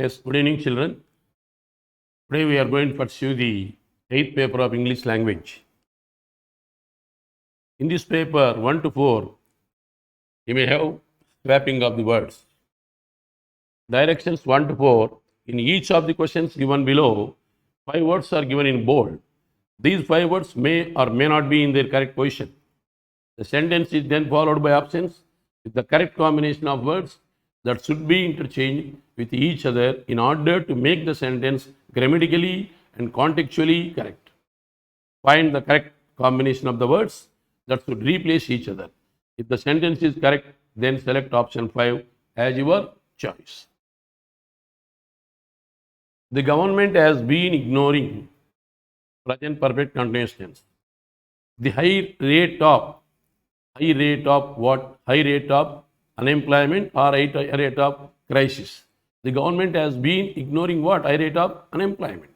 Yes, good evening, children. Today we are going to pursue the 8th paper of English language. In this paper 1 to 4, you may have swapping of the words. Directions 1 to 4, in each of the questions given below, 5 words are given in bold. These 5 words may or may not be in their correct position. The sentence is then followed by options with the correct combination of words that should be interchanged with each other in order to make the sentence grammatically and contextually correct. Find the correct combination of the words that should replace each other. If the sentence is correct, then select option 5 as your choice. The government has been ignoring present perfect continuous tense. The high rate of what? High rate of unemployment or high rate of crisis. The government has been ignoring what? High rate of unemployment.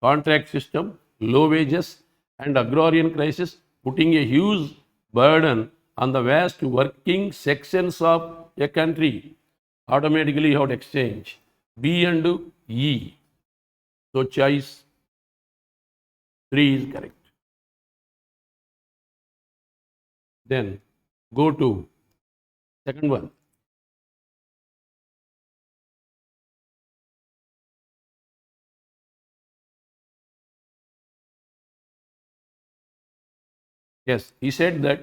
Contract system, low wages, and agrarian crisis, putting a huge burden on the vast working sections of a country. Automatically you have to exchange B and E. So choice 3 is correct. Then go to second one. Yes, he said that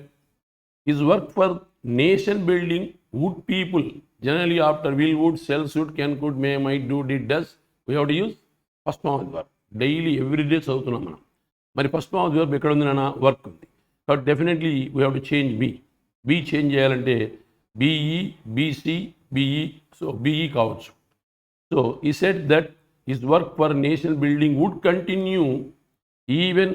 his work for nation building would people generally after will, would, shall, should, can, could, may, might, do, did, does. We have to use first form of the verb. Daily, every day చదువుతున్నాం మనం. మరి first form of the verb ఎక్కడ ఉంది నాన్న? Work ఉంది. కాబట్టి definitely we have to change B. B change చేయాలంటే BE, BC, BE. So BE కావచ్చు. So he said that his work for nation building would continue even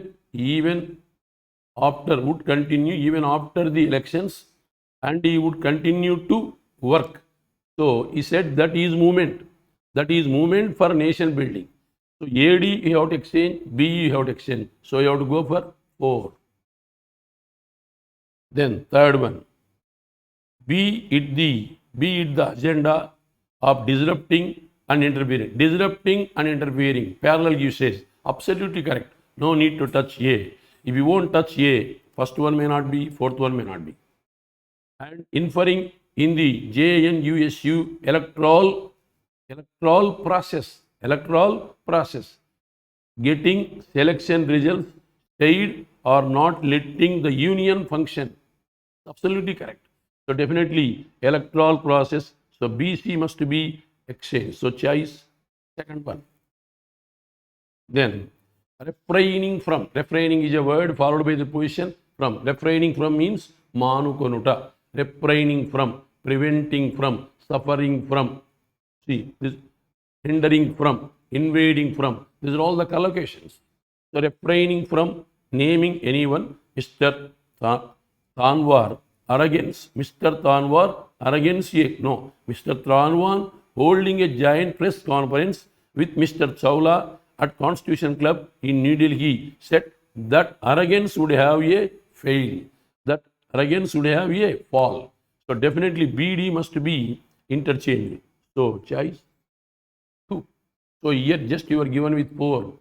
after the elections, and he would continue to work. So he said that is movement for nation building. So AD you have to exchange, BE you have to exchange. So you have to go for 4. Then third one, be it the agenda of disrupting and interfering. Parallel usage, absolutely correct. No need to touch A. If you won't touch A, first one may not be, fourth one may not be. And inferring in the JNUSU electoral process, getting selection results stayed or not letting the union function. Absolutely correct. So definitely electoral process. So BC must be exchanged. So choice second one. Then refraining is a word followed by the position from. Refraining from means manukonuta. Refraining from, preventing from, suffering from. See this, hindering from, invading from. These are all the collocations. So refraining from naming anyone. Mr. Tanwar arrogance. Mr. Tanwar arrogance. No, Mr. Tanwar holding a giant press conference with Mr. Chawla at Constitution Club in New Delhi said that arrogance would have a fail. That arrogance would have a fall. So definitely BD must be interchanged. So choice 2. So here just you are given with 4.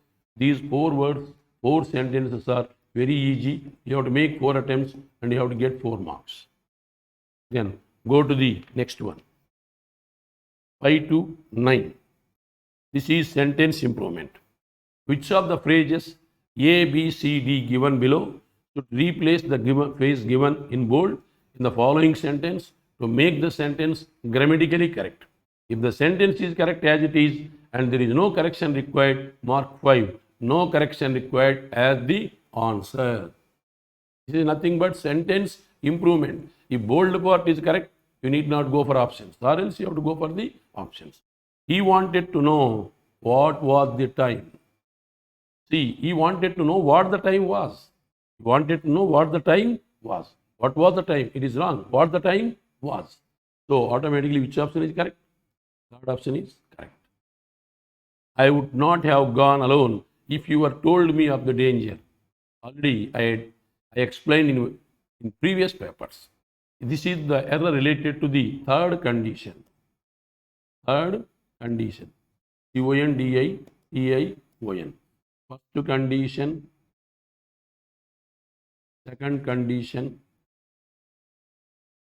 These 4 words, 4 sentences are very easy. You have to make 4 attempts and you have to get 4 marks. Then go to the next one. 5 to 9. This is sentence improvement. Which of the phrases A, B, C, D given below should replace the phrase given in bold in the following sentence to make the sentence grammatically correct? If the sentence is correct as it is and there is no correction required, mark 5. No correction required as the answer. This is nothing but sentence improvement. If bold part is correct, you need not go for options, or else you have to go for the options. He wanted to know what was the time. See, he wanted to know what the time was. He wanted to know what the time was. What was the time? It is wrong. What the time was. So automatically which option is correct? Third option is correct. I would not have gone alone if you were told me of the danger. Already I explained in previous papers. This is the error related to the third condition. condition. CONDITION. First condition, second condition,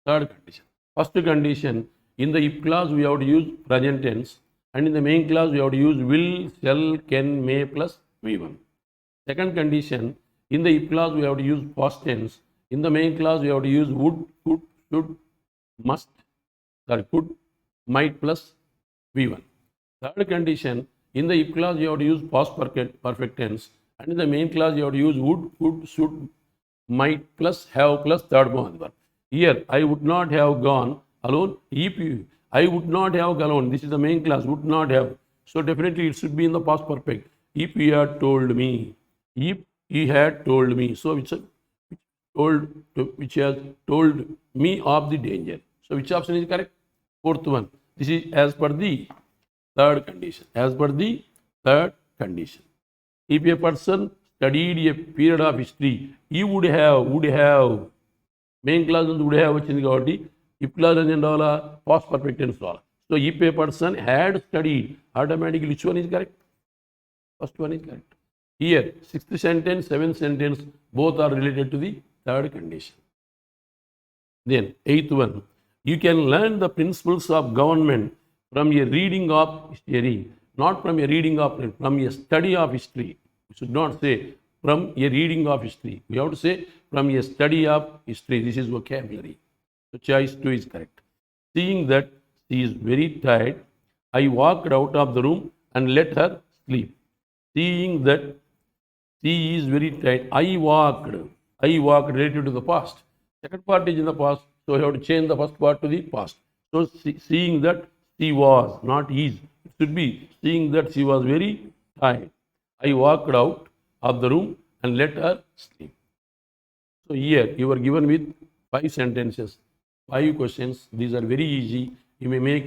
third condition. First condition, in the if clause we have to use present tense, and in the main clause we have to use will, shall, can, may plus V1. Second condition, in the if clause we have to use past tense, in the main clause we have to use would, could, should, must, could, might plus V1. Third condition, in the if clause you have to use past perfect tense, and in the main clause you have to use would, could, should, might plus have plus third person verb. Here I would not have gone alone. If you, I would not have gone alone. This is the main clause, would not have. So definitely it should be in the past perfect. If you had told me, if he had told me. So which has told me of the danger. So which option is correct? Fourth one. This is as per the third condition. As per the third condition. If a person studied a period of history, he would have, main clause would have వచ్చింది కాబట్టి if clause అని రావాలా past perfect tense రావాలా. So if a person had studied, automatically which one is correct? First one is correct. Here sixth sentence, seventh sentence both are related to the third condition. Then eighth one, you can learn the principles of government from a reading of history, not from a reading of, from a study of history. We should not say from a reading of history. We have to say from a study of history. This is vocabulary. So choice 2 is correct. Seeing that she is very tired, I walked out of the room and let her sleep. Seeing that she is very tired, I walked related to the past. Second part is in the past, so you have to change the first part to the past. So seeing that she was, not is. It should be seeing that she was very tired, I walked out of the room and let her sleep. So here you are given with 5 sentences, 5 questions. These are very easy. You may make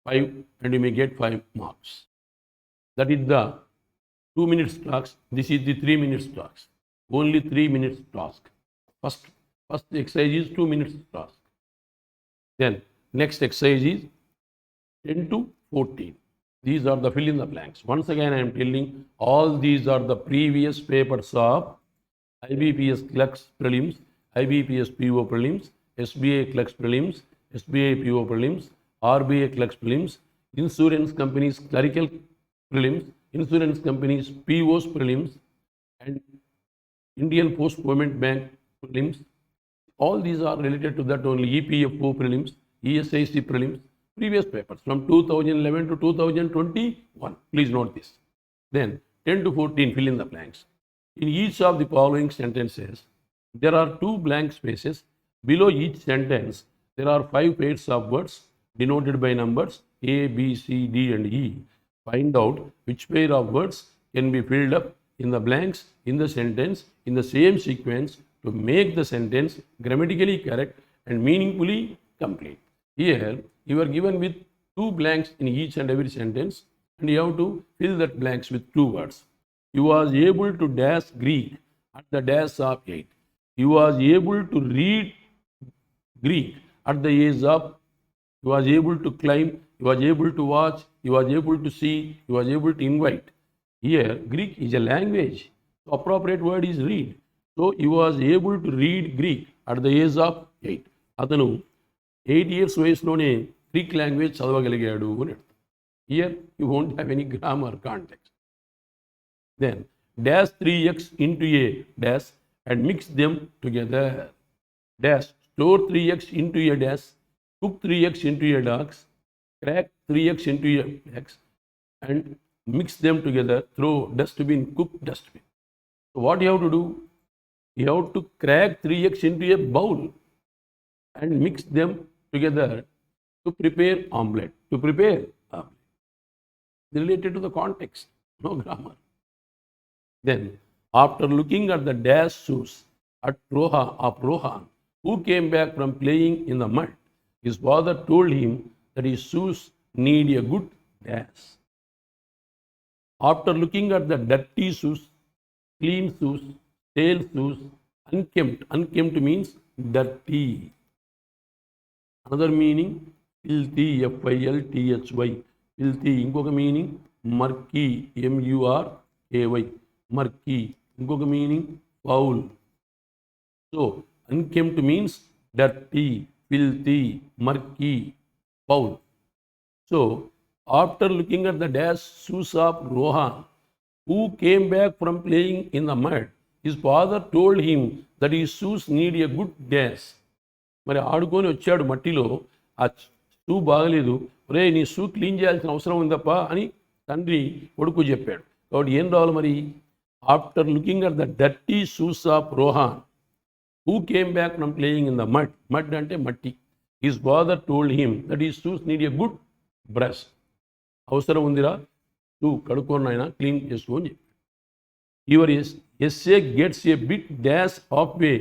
5 and you may get 5 marks. That is the 2 minutes task. This is the 3 minutes task. Only 3 minutes task. First exercise is 2 minutes task. Then next exercise is 10 to 14. These are the fill in the blanks. Once again I am telling, all these are the previous papers of IBPS clerks prelims, IBPS PO prelims, SBA clerks prelims, SBA PO prelims, RBA clerks prelims, insurance companies clerical prelims, insurance companies POs prelims, and Indian Post Payments Bank prelims. All these are related to that only. EPFO prelims, ESIC prelims, previous papers from 2011 to 2021. Please note this. Then 10 to 14 fill in the blanks. In each of the following sentences, there are 2 blank spaces. Below each sentence, there are 5 pairs of words denoted by numbers A, B, C, D, and E. Find out which pair of words can be filled up in the blanks in the sentence in the same sequence to make the sentence grammatically correct and meaningfully complete. Here, you are given with 2 blanks in each and every sentence, and you have to fill that blanks with 2 words. You was able to dash Greek at the dash of 8. You was able to read Greek at the age of, you was able to climb, you was able to watch, you was able to see, you was able to invite. Here, Greek is a language. The appropriate word is read. So, he was able to read Greek at the age of 8. Atanu 8 years వయసులోనే Greek language చదవగలిగాడు అని అర్థం. Here, you won't have any grammar context. Then, dash 3x into a dash and mix them together. Dash, store 3x into a dash, cook 3x into a dash, crack 3x into a dash, and mix them together. Throw dustbin, cook dustbin. So what you have to do? You have to crack 3x into a bowl and mix them together to prepare omelette. To prepare omelette. Related to the context, no grammar. Then, after looking at the dash shoes at Rohan, who came back from playing in the mud, his father told him that his shoes need a good dash. After looking at the dirty shoes, clean shoes, stale shoes, unkempt means dirty. Another meaning, filthy, Filthy. filthy, ఇంకొక meaning murky, MURKY, murky, ఇంకొక meaning foul. So unkempt means dirty, filthy, murky, foul. So after looking at the dash shoes of Rohan, who came back from playing in the mud, his father told him that his shoes need a good dash. మరి ఆడుకొని వచ్చాడు మట్టిలో, ఆ shoe బాగలేదు, ఒరే నీ shoe clean చేయాల్సిన అవసరం ఉందప్ప అని తండ్రి కొడుకు చెప్పాడు. కాబట్టి ఏం రావాలి మరి? After looking at the dirty shoes of Rohan who came back from playing in the mud, mud అంటే మట్టి, his father told him that ఈ shoes need a good brush. అవసరం ఉందిరా, షూ కడుక్కొని ఆయన క్లీన్ చేసుకొని చెప్పాడు. Your essay gets a bit dash of way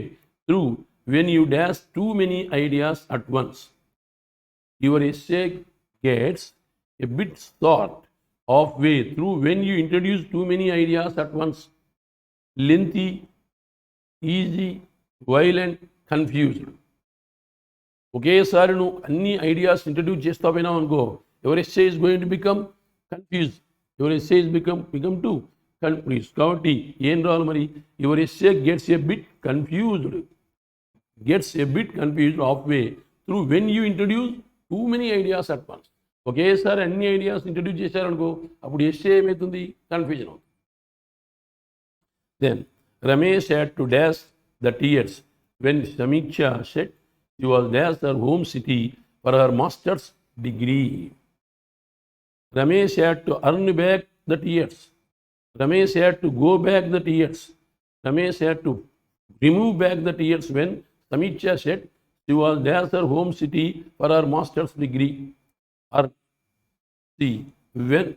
through when you dash too many ideas at once. Your essay gets a bit short of way through when you introduce too many ideas at once. Lengthy, easy, violent, confused. ఒకేసారి నువ్వు అన్ని ideas introduce చేస్తావు అనుకో, your essay is going to become confuse, your essay is become to confuse. కాబట్టి ఏం రావాలి మరి? Your essay gets a bit confused, gets a bit confused of way through when you introduce too many ideas at once. ఒకేసారి అన్ని ideas introduce చేశారనుకో, అప్పుడు essay ఏమవుతుంది? Confusion అవుతుంది. Then Ramesh had to dash the tears when Samiksha said she was dash her home city for her master's degree. Ramesh had to earn back the tears. Ramesh had to go back the tears. Ramesh had to remove back the tears when Samiksha said she was dash her home city for her master's degree. Or see, when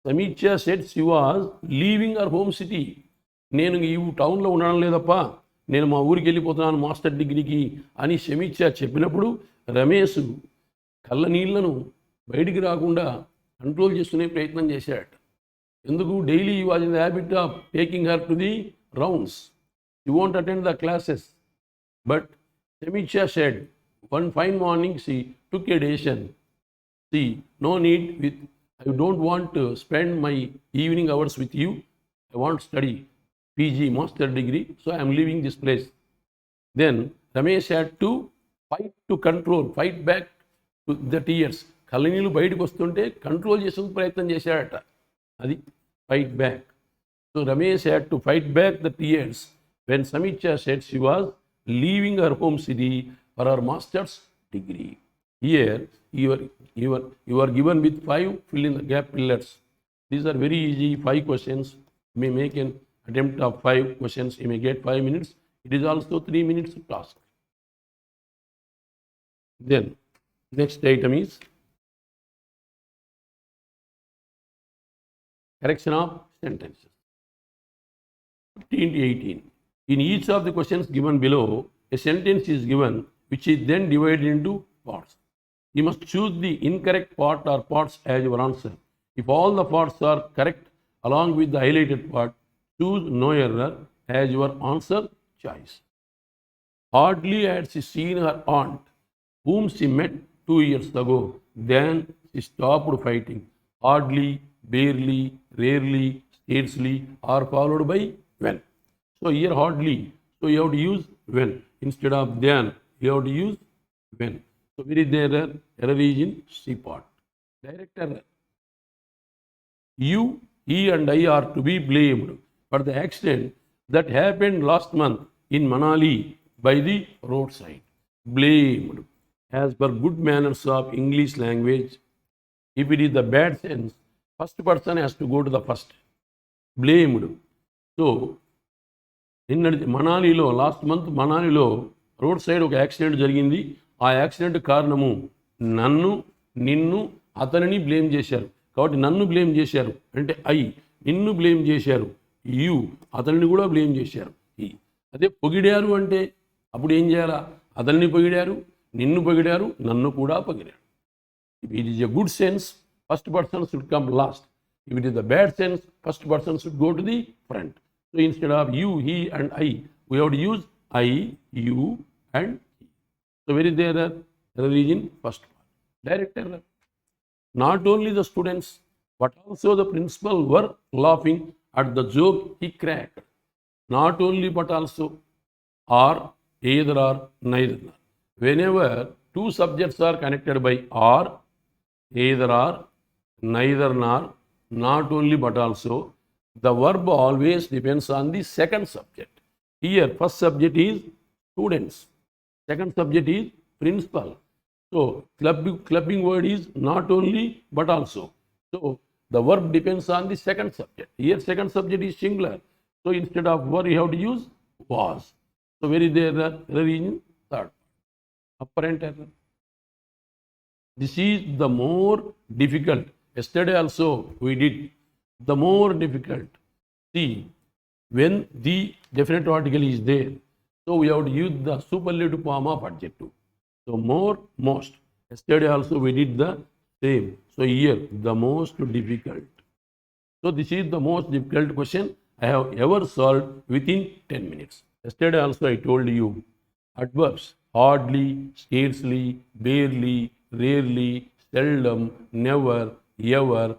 Samiksha said she was leaving her home city, నేను ఈ టౌన్లో ఉండడం లేదప్ప, నేను మా ఊరికి వెళ్ళిపోతున్నాను master డిగ్రీకి అని సమీక్ష చెప్పినప్పుడు రమేష్ కళ్ళ నీళ్లను బయటికి రాకుండా కంట్రోల్ చేసుకునే ప్రయత్నం చేశాడు. ఎందుకు? Daily he was in the habit of taking her to the rounds, you won't attend the classes. But Samiksha said one fine morning she took a decision, she no need with, I don't want to spend my evening hours with you, I want study PG master degree, so I am leaving this place. Then Ramesh had to fight back to the tears. కళ్ళనీళ్ళు బయటకు వస్తుంటే control చేసే ప్రయత్నం చేశాడట, అది fight back. So Ramesh had to fight back the tears when Sameeksha said she was leaving her home city for her master's degree. Here you are given with 5 fill in the gap pillars. These are very easy 5 questions. You may make an attempt of 5 questions, you may get 5 minutes. It is also 3 minutes task. Then next item is correction of sentences. 15 to 18. In each of the questions given below, a sentence is given which is then divided into parts. You must choose the incorrect part or parts as your answer. If all the parts are correct along with the highlighted part, choose no error as your answer choice. Hardly had she seen her aunt, whom she met 2 years ago, then she stopped fighting. Hardly, barely, rarely, scarcely are followed by when. So here hardly, so you have to use when. Instead of then, you have to use when. So where is the error? Error is in C part. Direct error. You, he and I are to be blamed for the accident that happened last month in Manali by the roadside. Blamed. As per good manners of English language, if it is the bad sense, first person has to go to the first. Blamed. So, మనాలిలో last month మనాలిలో road side ఒక accident జరిగింది. ఆ accident కారణము నన్ను, నిన్ను, అతనిని blame చేశారు. కాబట్టి నన్ను బ్లేమ్ చేశారు అంటే ఐ, నిన్ను బ్లేమ్ చేశారు యు, అతనిని కూడా బ్లేమ్ చేశారు ఈ. అదే పొగిడారు అంటే అప్పుడు ఏం చేయాలా? అతనిని పొగిడారు, నిన్ను పొగిడారు, నన్ను కూడా పొగిడారు. If it is a good sense, first person should come last. If it is the bad sense, first person should go to the front. So instead of you, he and I, we have to use I, you and he. So very there error is in first part. Direct error. Not only the students, but also the principal were laughing at the joke he cracked. Not only but also, or, either or, neither nor. Whenever two subjects are connected by or, either or, neither nor, not only but also, the verb always depends on the second subject. Here, first subject is students, second subject is principal. So, clubbing word is not only but also. So, the verb depends on the second subject. Here, second subject is singular. So, instead of were, you have to use was. So, where is there the error in third? Apparent error. This is the more difficult. Yesterday also we did the more difficult. See, when the definite article is there, so we have to use the superlative form of adjective. So more, most. Yesterday also we did the same. So here, the most difficult. So this is the most difficult question I have ever solved within 10 minutes. Yesterday also I told you adverbs: hardly, scarcely, barely, rarely, seldom, never, ever,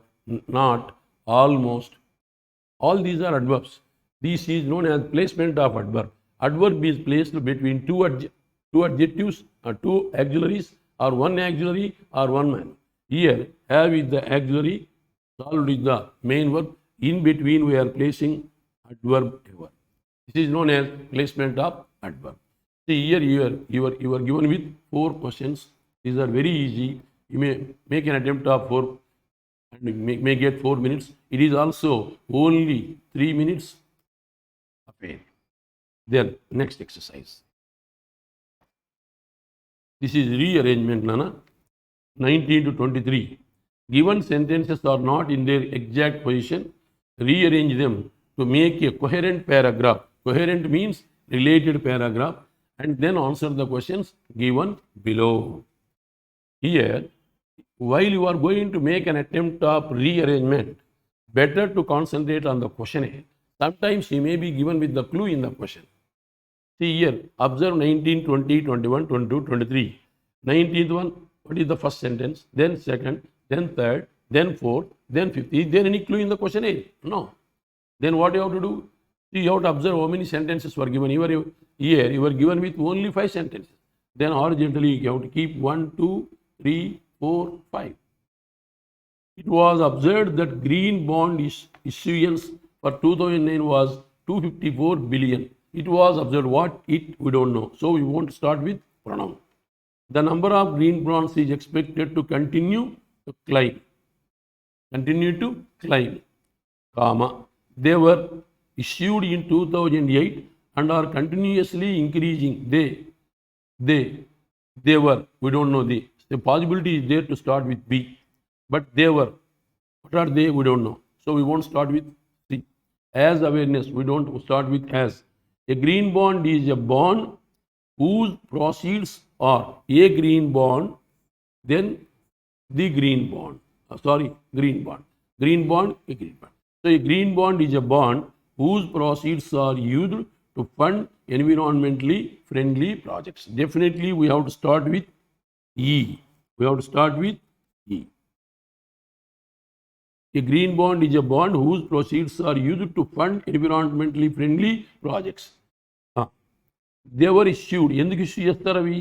not, almost. All these are adverbs. This is known as placement of adverb. Adverb is placed between two adjectives or two auxiliaries or one auxiliary or one man. Here, have is the auxiliary, solved is the main verb. In between, we are placing adverb ever. This is known as placement of adverb. See, here you are given with 4 questions. These are very easy. You may make an attempt of 4 and may get 4 minutes. It is also only 3 minutes affair. Then next exercise. This is rearrangement, Nana. 19 to 23. Given sentences are not in their exact position, rearrange them to make a coherent paragraph. Coherent means related paragraph, and then answer the questions given below. Here, while you are going to make an attempt of rearrangement, better to concentrate on the questionnaire. Sometimes you may be given with the clue in the question. See here, observe 19, 20, 21, 22, 23. 19th one, what is the first sentence? Then second, then third, then fourth, then fifth. Is there any clue in the questionnaire? No. Then what you have to do? See, you have to observe how many sentences were given. Here, you were given with only 5 sentences. Then horizontally, you have to keep 1, 2, 3, 4, 5. It was observed that green bond issuance for 2009 was 254 billion. It was observed. What it? We don't know. So we won't start with pronoun. The number of green bonds is expected to continue to climb. Continue to climb. Comma. They were issued in 2008 and are continuously increasing. They were. We don't know the. The possibility is there to start with B. But they were. What are they? We don't know. So we won't start with C. As awareness, we don't start with as. A green bond is a bond whose proceeds are a green bond, then the green bond. Green bond. Green bond, a green bond. So a green bond is a bond whose proceeds are used to fund environmentally friendly projects. Definitely we have to start with E. We have to start with E. A green bond is a bond whose proceeds are used to fund environmentally friendly projects. They were issued. ఎందుకు issue చేస్తారు అవి?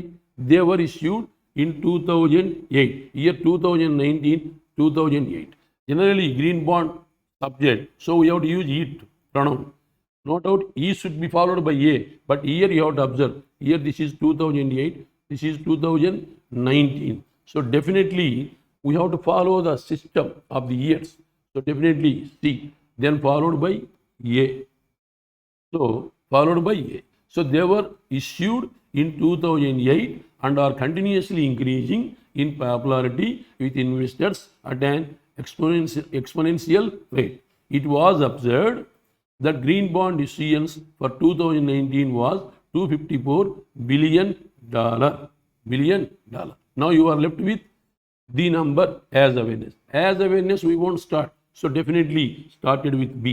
They were issued in 2008. Year 2019, 2008. Generally, green bond subject. So we have to use it pronoun. No doubt, E should be followed by A. But here you have to observe. Here this is 2008. This is 2019. So definitely we have to follow the system of the years. So definitely C. Then followed by A. So followed by A. So they were issued in 2008 and are continuously increasing in popularity with investors at an exponential rate. It was observed that green bond issuance for 2019 was $254 billion. Now you are left with the number as awareness. As awareness we won't start. So definitely started with B.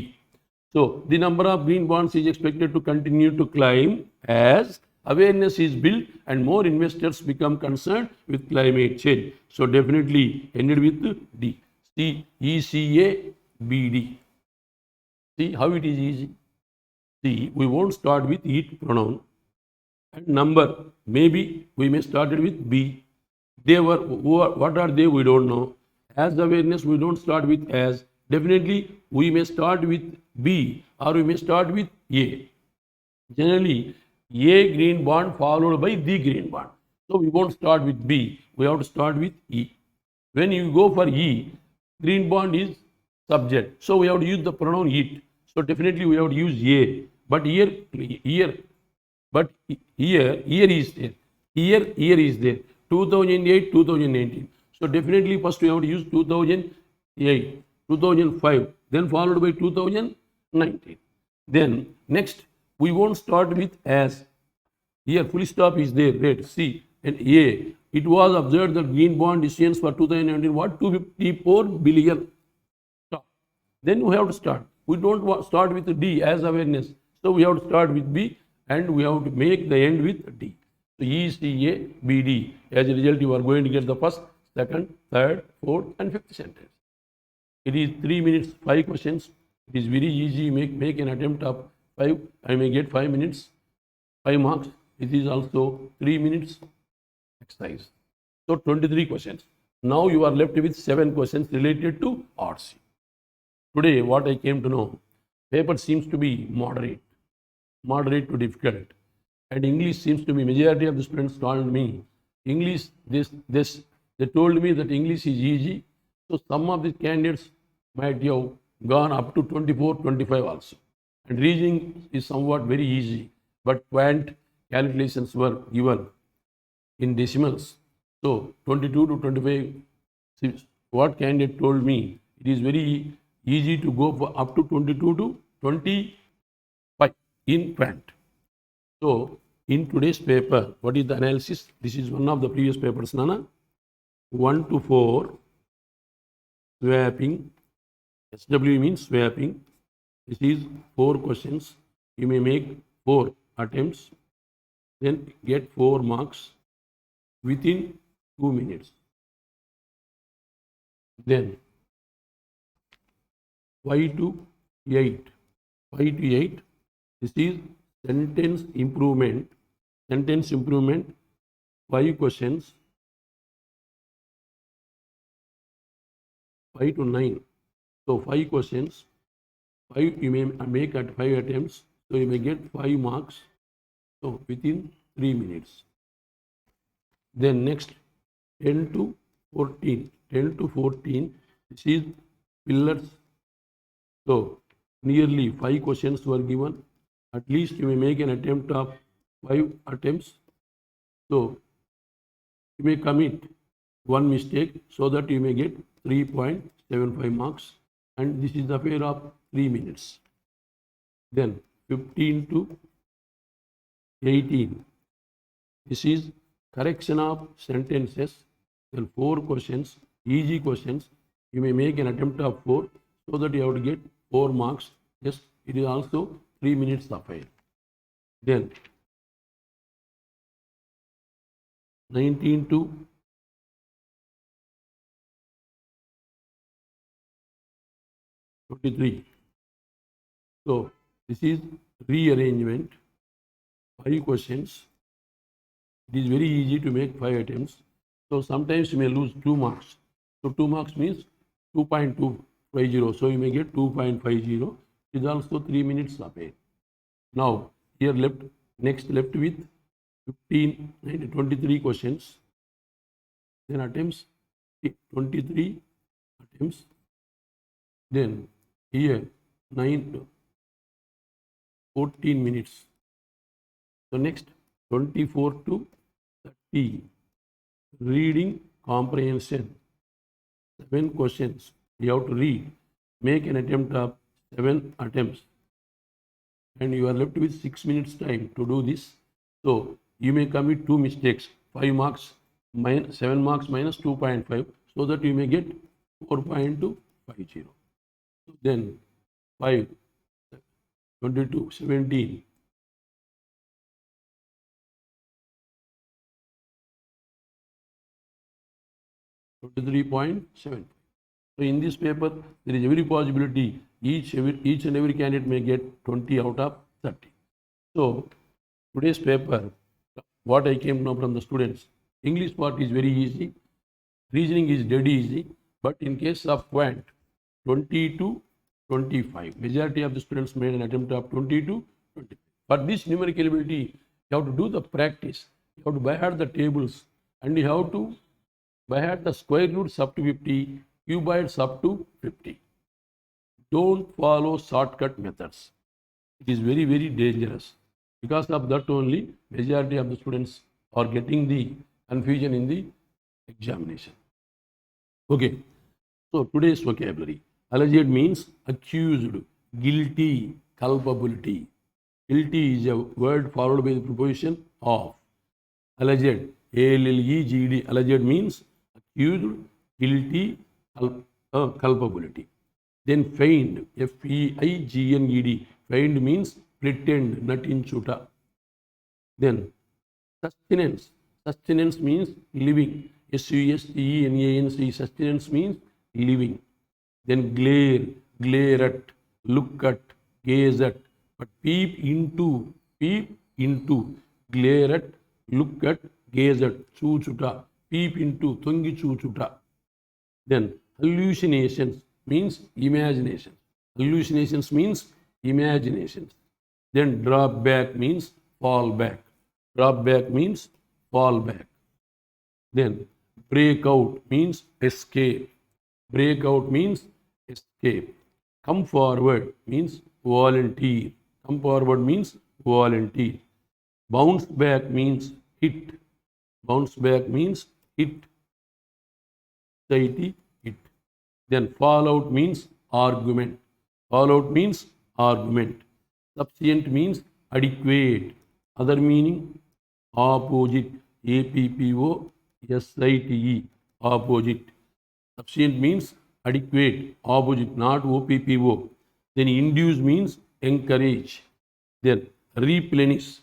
So the number of green bonds is expected to continue to climb as Awareness is built and more investors become concerned with climate change. So definitely ended with D. See, ECABD. See how it is easy. See, we won't start with it pronoun and number. Maybe we may start it with B. They were, what are they? We don't know. As awareness, we don't start with as. Definitely, we may start with B or we may start with A. Generally, A green bond followed by the green bond. So we won't start with B. We have to start with E. When you go for E, green bond is subject. So we have to use the pronoun it. So definitely we have to use A. But here is there. Here is there. 2008, 2019. So definitely first we have to use 2008, 2005, then followed by 2019. Then next we won't start with as. Here full stop is there, right? C and A. It was observed that green bond issuance for 2019 what 254 billion. Stop. Then we have to start. We don't start with D as awareness. So we have to start with B and we have to make the end with D. So ECABD. As a result, you are going to get the first, second, third, fourth, and fifth sentence. It is 3 minutes, 5 questions. It is very easy. Make an attempt of 5. I may get 5 minutes, 5 marks. It is also 3 minutes exercise. So 23 questions. Now you are left with 7 questions related to RC. Today, what I came to know, paper seems to be moderate to difficult. And English seems to be, majority of the students told me, English, they told me that English is easy. So some of the candidates might have gone up to 24, 25 also. And reasoning is somewhat very easy. But quant calculations were given in decimals. So 22 to 25, what candidate told me, it is very easy to go for up to 22 to 25 in quant. So, in today's paper, what is the analysis? This is one of the previous papers, Nana. 1 to 4, swapping. SW means swapping. This is 4 questions. You may make 4 attempts, then get 4 marks within 2 minutes. Then, 5 to 8. 5 to 8. This is sentence improvement, 5 questions, 5 to 9. So 5 questions, 5 you may make at 5 attempts, so you may get 5 marks, so within 3 minutes. Then next 10 to 14, this is pillars. So nearly 5 questions were given. At least you may make an attempt of 5 attempts. So you may commit 1 mistake so that you may get 3.75 marks. And this is the affair of 3 minutes. Then 15 to 18. This is correction of sentences. Then 4 questions, easy questions. You may make an attempt of 4 so that you have to get 4 marks. Yes, it is also 3 minutes affair. Then 19 to 23. So this is rearrangement, 5 questions. It is very easy to make 5 attempts. So sometimes you may lose 2 marks. So 2 marks means 2.250. So you may get 2.50. It is also 3 minutes affair. Now here next left with 23 questions. Then attempts 23 attempts. Then here 14 minutes. So next 24 to 30. Reading comprehension. 7 questions. You have to read. Make an attempt of 7 attempts. And you are left with 6 minutes time to do this. So you may commit 2 mistakes. 5 marks, 7 marks minus 2.5. So that you may get 4.250. Then 5, 22, 17. 23.7. So in this paper, there is every possibility each and every candidate may get 20 out of 30. So today's paper, what I came to know from the students, English part is very easy, reasoning is dead easy, but in case of quant, 20 to 25. Majority of the students made an attempt of 20 to 25. For this numerical ability, you have to do the practice. You have to by heart the tables, and you have to by heart the square roots up to 50, cuboids up to 50. Don't follow shortcut methods. It is very, very dangerous. Because of that only, majority of the students are getting the confusion in the examination. Okay, so today's vocabulary. Alleged means accused, guilty, culpability. Guilty is a word followed by the preposition of. Alleged, A-L-L-E-G-D. Alleged means accused, guilty, culpability. Then feigned, F-E-I-G-N-E-D. Feigned means pretend, natinchuta. Then sustenance. Sustenance means living. S-U-S-T-E-N-A-N-C. Sustenance means living. Then glare, glare at, look at, gaze at. But peep into, glare at, look at, gaze at, chuchuta, peep into, thongi chuchuta. Then hallucinations means imagination. Hallucinations means imaginations. Then drop back means fall back. Drop back means fall back. Then break out means escape. Break out means escape. Come forward means volunteer. Come forward means volunteer. Bounce back means hit. Bounce back means hit. Society hit. Then fall out means argument. Fall out means argument. Sufficient means adequate. Other meaning opposite. A-P-P-O-S-I-T-E. Opposite. Sufficient means adequate. Opposite, not O-P-P-O. Then induce means encourage. Then replenish.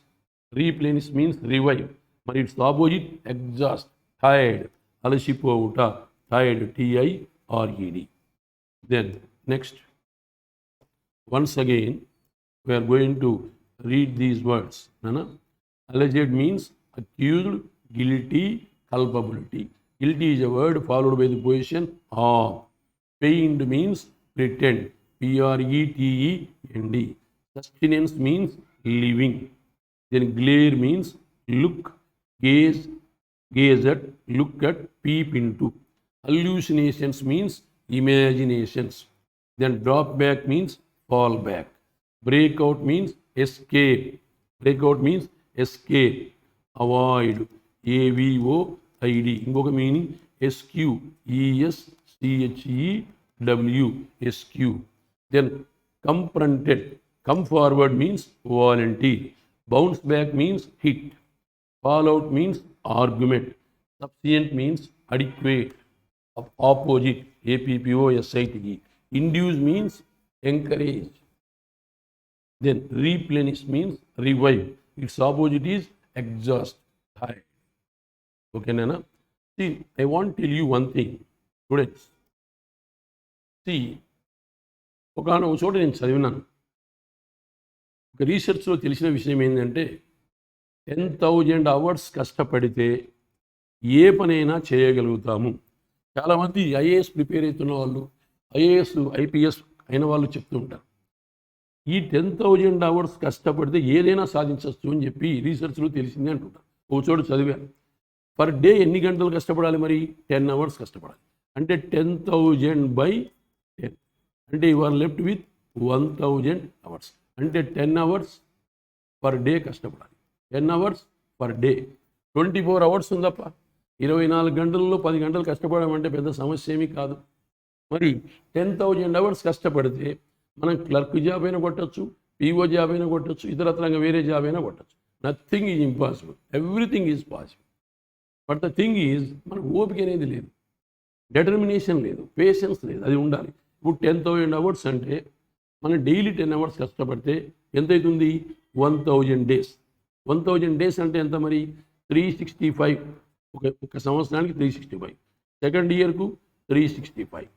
Replenish means revive. But its opposite, exhaust, tired. Alasipouta, tired, T-I-R-E-D. Then next, once again, we are going to read these words. Alleged means accused, guilty, culpability. Guilty is a word followed by the position of. Feigned means pretend. P-R-E-T-E-N-D. Sustenance means living. Then glare means look, gaze, gaze at, look at, peep into. Hallucinations means imaginations. Then drop back means fall back. Break out means escape. Break out means escape. Avoid. A-V-O-I-D. ఇంకొక meaning SQ ESCHEW SQ. Then confronted. Come forward means volunteer. Bounce back means hit. Fall out means argument. Sufficient means adequate. Opposite. A-P-P-O-S-I-T-E. Induce means encourage. Then replenish means revive. Its opposite is exhaust, tired. Okay, Nana? See, I want to tell you one thing. Students, see, ఒకనొక చోట నేను చదివినాను. ఒక రీసెర్చ్లో తెలిసిన విషయం ఏంటంటే 10,000 hours కష్టపడితే ఏ పనైనా చేయగలుగుతాము. చాలామంది ఐఏఎస్ ప్రిపేర్ అవుతున్న వాళ్ళు, ఐఏఎస్ ఐపీఎస్ అయిన వాళ్ళు చెప్తూ ఉంటారు. ఈ 10,000 hours కష్టపడితే ఏదైనా సాధించవచ్చు అని చెప్పి రీసెర్చ్లో తెలిసింది అంటుంటారు. ఒక చోట చదివాను. పర్ డే ఎన్ని గంటలు కష్టపడాలి? మరి 10 hours కష్టపడాలి. అంటే 10,000 by 10. అంటే you are left with 1,000 hours. అంటే 10 hours పర్ డే కష్టపడాలి. 10 hours పర్ డే. 24 hours ఉందప్ప. 24 గంటల్లో 10 గంటలు కష్టపడడం అంటే పెద్ద సమస్య ఏమీ కాదు. మరి 10,000 hours కష్టపడితే మనం క్లర్క్ జాబ్ అయినా కొట్టచ్చు, పీఓ జాబ్ అయినా కొట్టచ్చు, ఇతరత్రంగా వేరే జాబ్ అయినా కొట్టచ్చు. Nothing is impossible. Everything is possible. But the thing is మన ఓపిక అనేది లేదు, డెటర్మినేషన్ లేదు, పేషెన్స్ లేదు. అది ఉండాలి. ఇప్పుడు 10,000 hours అంటే మనం డైలీ 10 hours కష్టపడితే ఎంత అవుతుంది? 1,000 days. 1,000 days అంటే ఎంత మరి? 365. ఒక సంవత్సరానికి 365. సెకండ్ ఇయర్కు 365.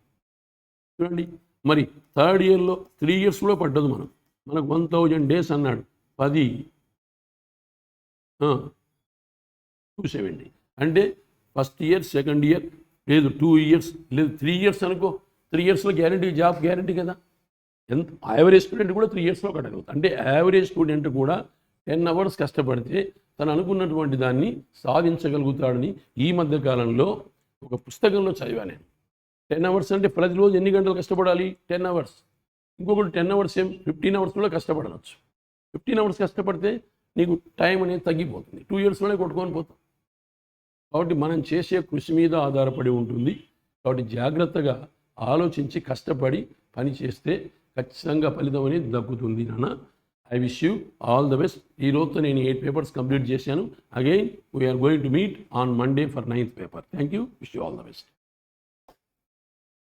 చూడండి, మరి థర్డ్ ఇయర్లో 3 ఇయర్స్లో పడ్డదు మనకు 1000 డేస్ అన్నాడు. 10 270 అంటే ఫస్ట్ ఇయర్, సెకండ్ ఇయర్, లేదు 2 ఇయర్స్, లేదు 3 ఇయర్స్ అనుకో. 3 ఇయర్స్లో జాబ్ గ్యారంటీ కదా. ఎంత యావరేజ్ స్టూడెంట్ కూడా 3 ఇయర్స్లో కట్టగలుగుతాడు. అంటే యావరేజ్ స్టూడెంట్ కూడా 10 అవర్స్ కష్టపడితే తను అనుకున్నటువంటి దాన్ని సాధించగలుగుతాడని ఈ మధ్య కాలంలో ఒక పుస్తకంలో చదివా నేను. 10 అవర్స్ అంటే ప్రతిరోజు ఎన్ని గంటలు కష్టపడాలి? 10 అవర్స్. ఇంకొకటి 10 అవర్స్ 15 అవర్స్ కూడా కష్టపడవచ్చు. 15 అవర్స్ కష్టపడితే నీకు టైం అనేది తగ్గిపోతుంది. 2 ఇయర్స్లోనే కొట్టుకొని పోతాం. కాబట్టి మనం చేసే కృషి మీద ఆధారపడి ఉంటుంది. కాబట్టి జాగ్రత్తగా ఆలోచించి కష్టపడి పని చేస్తే ఖచ్చితంగా ఫలితం అనేది దక్కుతుంది నాన్న. I wish you all the best. ఈ రోజుతో నేను 8 పేపర్స్ కంప్లీట్ చేశాను. Again we're going to meet on Monday for 9th paper. Thank you. Wish you all the best.